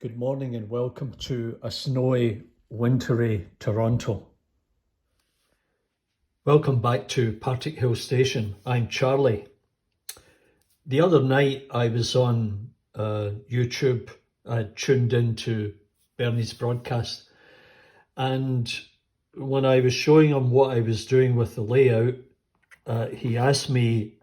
Good morning and welcome to a snowy, wintry Toronto. Welcome back to Partick Hill Station. I'm Charlie. The other night I was on YouTube. I tuned into Bernie's broadcast, and when I was showing him what I was doing with the layout, he asked me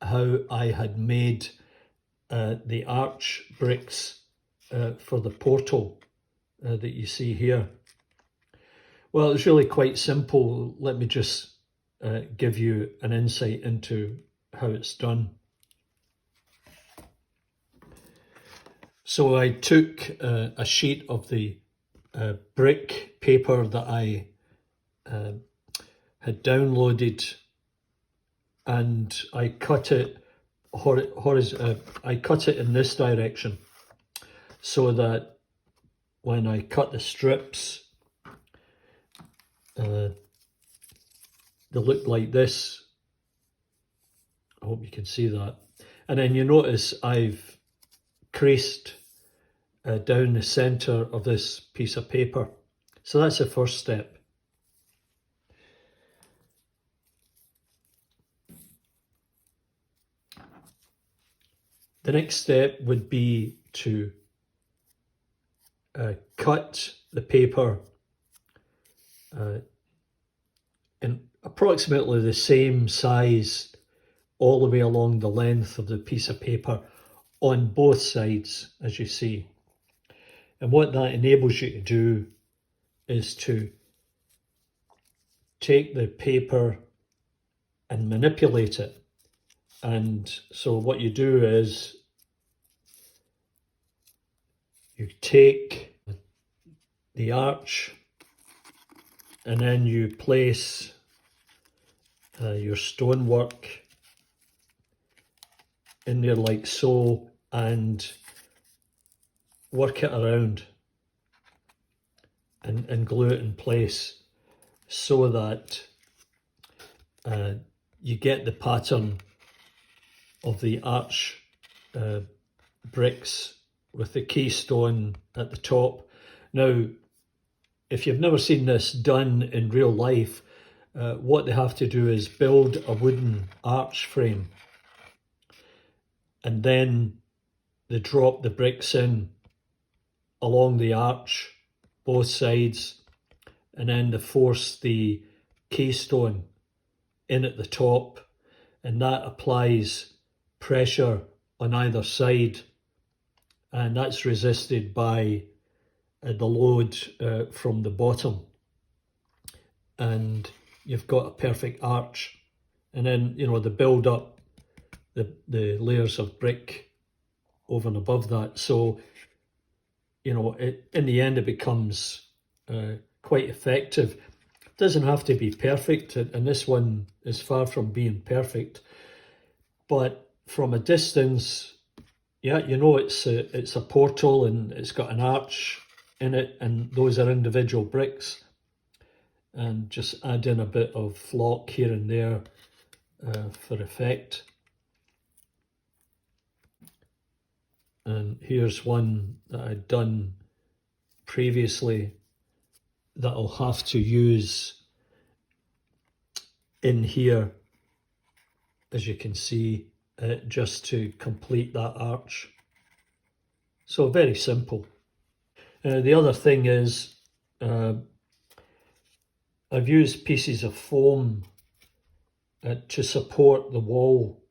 how I had made the arch bricks for the portal that you see here. Well, it's really quite simple. Let me just give you an insight into how it's done. So I took a sheet of the brick paper that I had downloaded, and I cut it I cut it in this direction, so that when I cut the strips, they look like this. I hope you can see that. And then you notice I've creased down the center of this piece of paper. So that's the first step. The next step would be to cut the paper in approximately the same size all the way along the length of the piece of paper on both sides, as you see. And what that enables you to do is to take the paper and manipulate it. And so what you do is you take the arch and then you place your stonework in there like so, and work it around and glue it in place so that you get the pattern of the arch bricks with the keystone at the top. Now, if you've never seen this done in real life, what they have to do is build a wooden arch frame, and then they drop the bricks in along the arch, both sides, and then they force the keystone in at the top, and that applies pressure on either side, and that's resisted by the load from the bottom, and you've got a perfect arch. And then, you know, they build up the layers of brick over and above that. So, you know, in the end it becomes quite effective. It doesn't have to be perfect, and this one is far from being perfect, but from a distance, yeah, you know, it's a portal and it's got an arch in it, and those are individual bricks, and just add in a bit of flock here and there for effect. And here's one that I'd done previously that I'll have to use in here, as you can see, just to complete that arch. So very simple. The other thing is I've used pieces of foam to support the wall,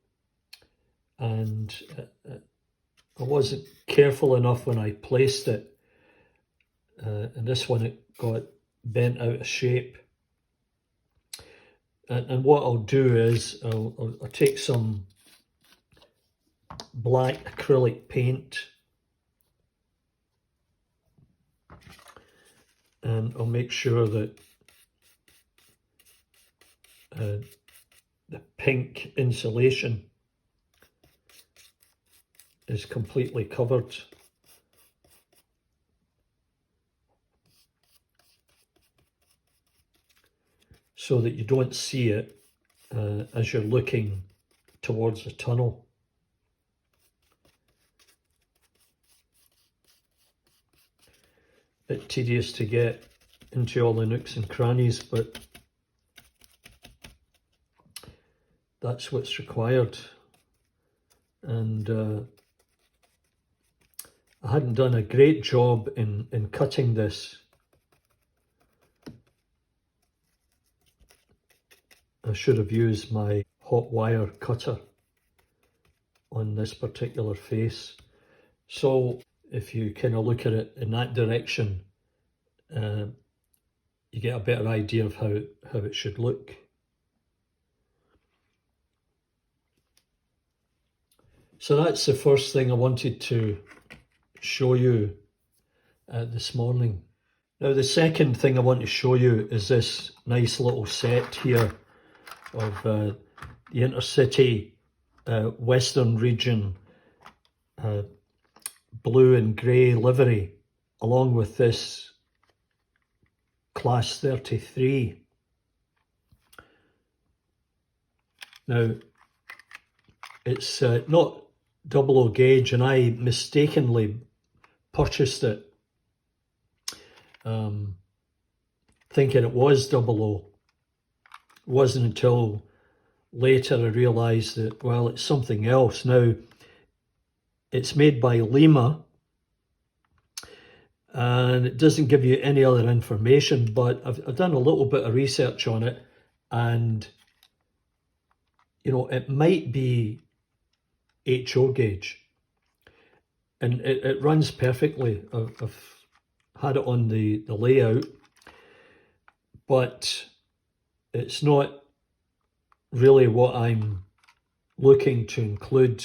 and I wasn't careful enough when I placed it, and this one it got bent out of shape. And what I'll do is I'll take some black acrylic paint, and I'll make sure that the pink insulation is completely covered. So that you don't see it as you're looking towards the tunnel. bit tedious to get into all the nooks and crannies, but that's what's required. And I hadn't done a great job in cutting this. I should have used my hot wire cutter on this particular face. So if you kind of look at it in that direction, you get a better idea of how it should look. So that's the first thing I wanted to show you this morning. Now the second thing I want to show you is this nice little set here of the Intercity Western Region blue and grey livery, along with this Class 33. Now it's not 00 gauge, and I mistakenly purchased it thinking it was 00. It wasn't until later I realised that, well, it's something else. Now, it's made by Lima, and it doesn't give you any other information, but I've done a little bit of research on it, and, you know, it might be HO gauge, and it runs perfectly. I've had it on the layout, but it's not really what I'm looking to include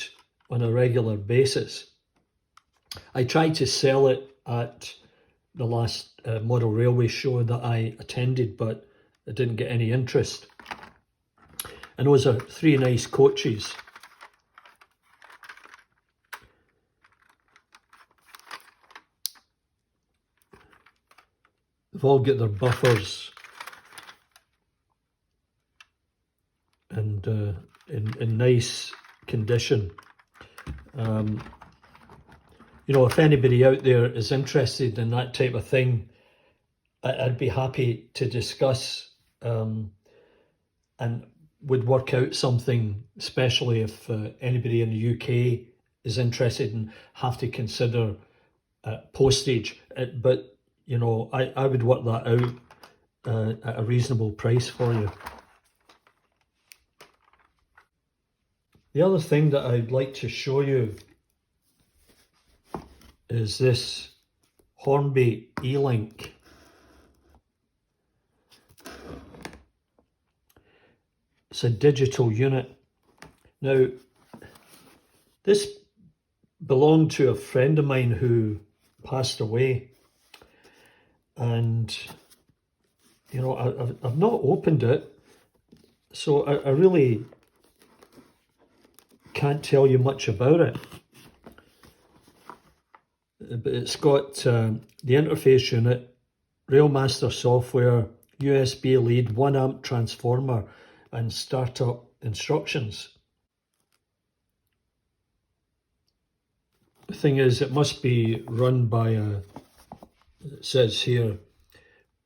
on a regular basis. I tried to sell it at the last model railway show that I attended, but I didn't get any interest. And those are 3 nice coaches. They've all got their buffers and in nice condition. You know, if anybody out there is interested in that type of thing, I'd be happy to discuss and would work out something, especially if anybody in the UK is interested and have to consider postage. But you know, I would work that out at a reasonable price for you. The other thing that I'd like to show you is this Hornby Elink. It's a digital unit. Now, this belonged to a friend of mine who passed away. And, you know, I've not opened it, so I really can't tell you much about it. But it's got the interface unit, Railmaster software, USB lead, 1 amp transformer, and startup instructions. The thing is, it must be run by it says here,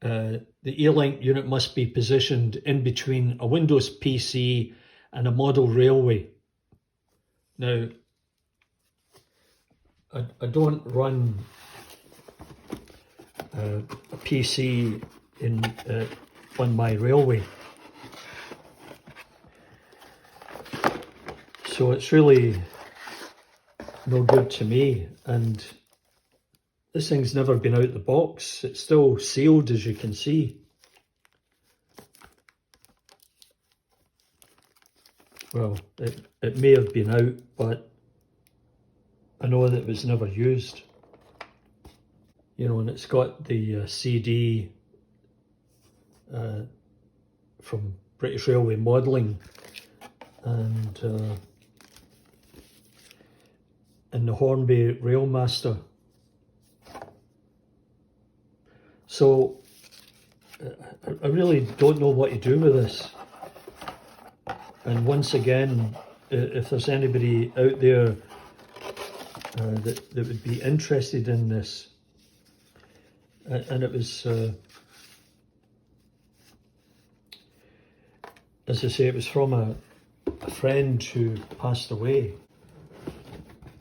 the Elink unit must be positioned in between a Windows PC and a model railway. Now, I don't run a PC on my railway, so it's really no good to me. And this thing's never been out the box. It's still sealed, as you can see. Well, it may have been out, but I know that it was never used. You know, and it's got the CD from British Railway Modelling and the Hornby Railmaster. So I really don't know what to do with this. And once again, if there's anybody out there that would be interested in this, and it was, as I say, it was from a friend who passed away.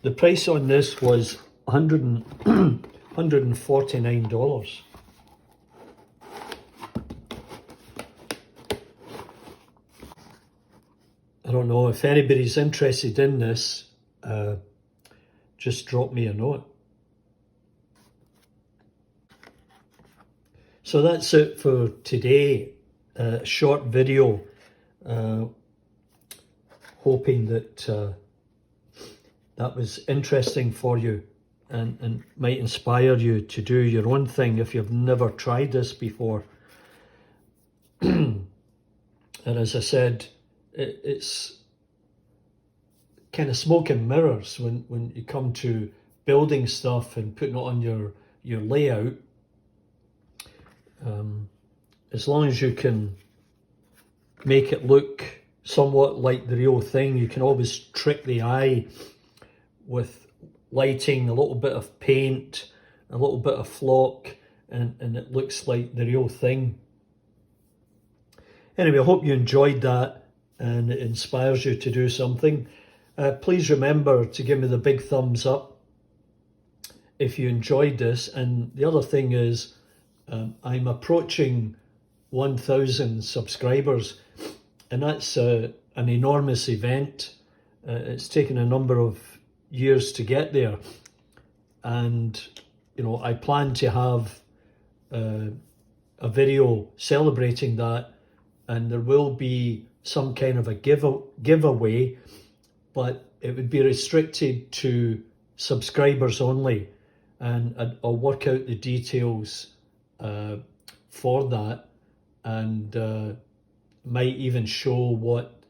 The price on this was $149. I don't know if anybody's interested in this, just drop me a note. So that's it for today. Short video, hoping that that was interesting for you and might inspire you to do your own thing if you've never tried this before. And as I said, it's kind of smoke and mirrors when you come to building stuff and putting it on your layout. As long as you can make it look somewhat like the real thing, you can always trick the eye with lighting, a little bit of paint, a little bit of flock, and it looks like the real thing. Anyway, I hope you enjoyed that and it inspires you to do something. Please remember to give me the big thumbs up if you enjoyed this. And the other thing is, I'm approaching 1,000 subscribers, and that's an enormous event. It's taken a number of years to get there, and you know, I plan to have a video celebrating that, and there will be some kind of a giveaway, but it would be restricted to subscribers only, and I'll work out the details for that, and might even show what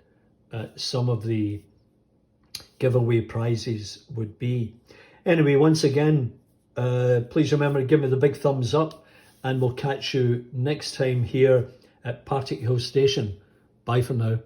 some of the giveaway prizes would be. Anyway, once again, please remember to give me the big thumbs up, and we'll catch you next time here at Partick Hill Station. Bye for now.